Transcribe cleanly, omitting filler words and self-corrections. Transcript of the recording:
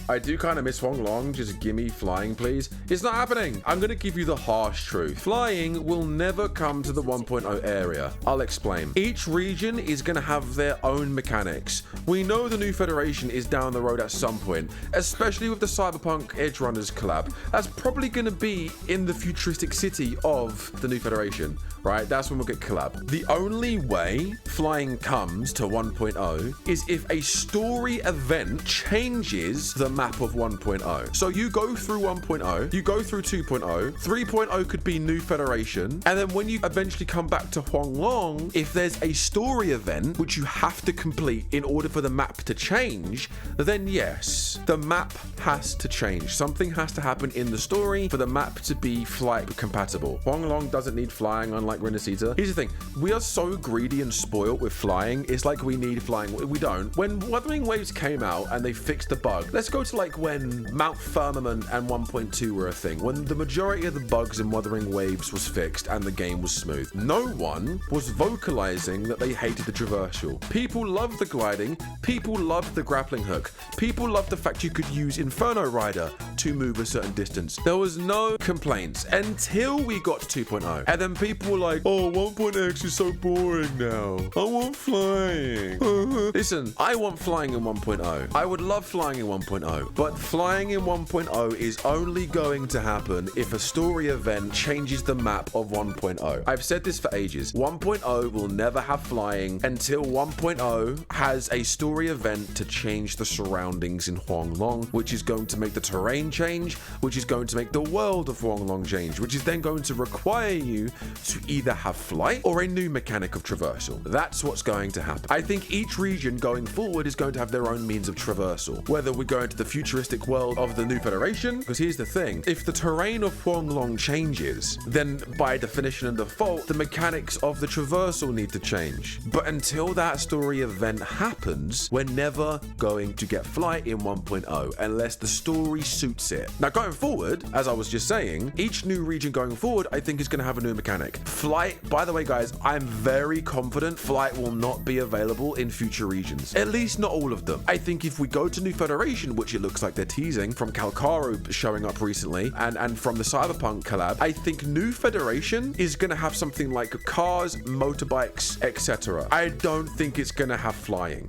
I do kind of miss Huanglong. Just gimme flying, please. It's not happening. I'm going to give you the harsh truth. Flying will never come to the 1.0 area. I'll explain. Each region is going to have their own mechanics. We know the new Federation is down the road at some point, especially with the Cyberpunk Edge Runners collab. That's probably going to be in the futuristic city of the new Federation, right? That's when we'll get collab. The only way flying comes to 1.0 is if a story event changes the map of 1.0. So you go through 1.0, you go through 2.0, 3.0 could be new Federation, and then when you eventually come back to Huanglong, if there's a story event which you have to complete in order for the map to change, then yes, the map has to change. Something has to happen in the story for the map to be flight compatible. Huanglong doesn't need flying, unlike Renacita. Here's the thing, we are so greedy and spoiled with flying. It's like we need flying. We don't. When Wuthering Waves came out and they fixed the bug, let's go to like when Mount Firmament and 1.2 were a thing, when the majority of the bugs in Wuthering Waves was fixed and the game was smooth. No one was vocalizing that they hated the traversal. People loved the gliding. People loved the grappling hook. People loved the fact you could use Inferno Rider to move a certain distance. There was no complaints until we got to 2.0. And then people were like, oh, 1.x is so boring now. I want flying. Listen, I want flying in 1.0. I would love flying in 1.0. But flying in 1.0 is only going to happen if a story event changes the map of 1.0. I've said this for ages. 1.0 will never have flying until 1.0 has a story event to change the surroundings in Huanglong, which is going to make the terrain change, which is going to make the world of Huanglong change, which is then going to require you to either have flight or a new mechanic of traversal. That's what's going to happen. I think each region going forward is going to have their own means of traversal. Whether we go into the futuristic world of the new Federation, because here's the thing, if the terrain of Huanglong changes, then by definition and default, the mechanics of the traversal need to change. But until that story event happens, we're never going to get flight in 1.0 unless the story suits it. Now going forward, as I was just saying, each new region going forward, I think is going to have a new mechanic. Flight, by the way guys, I'm very confident flight will not be available in future regions. At least not all of them. I think if we go to New Federation, which it looks like they're teasing from Kalkaru showing up recently, and from the Cyberpunk collab, I think New Federation is going to have something like cars, motorbikes, etc. I don't think it's going to have flying.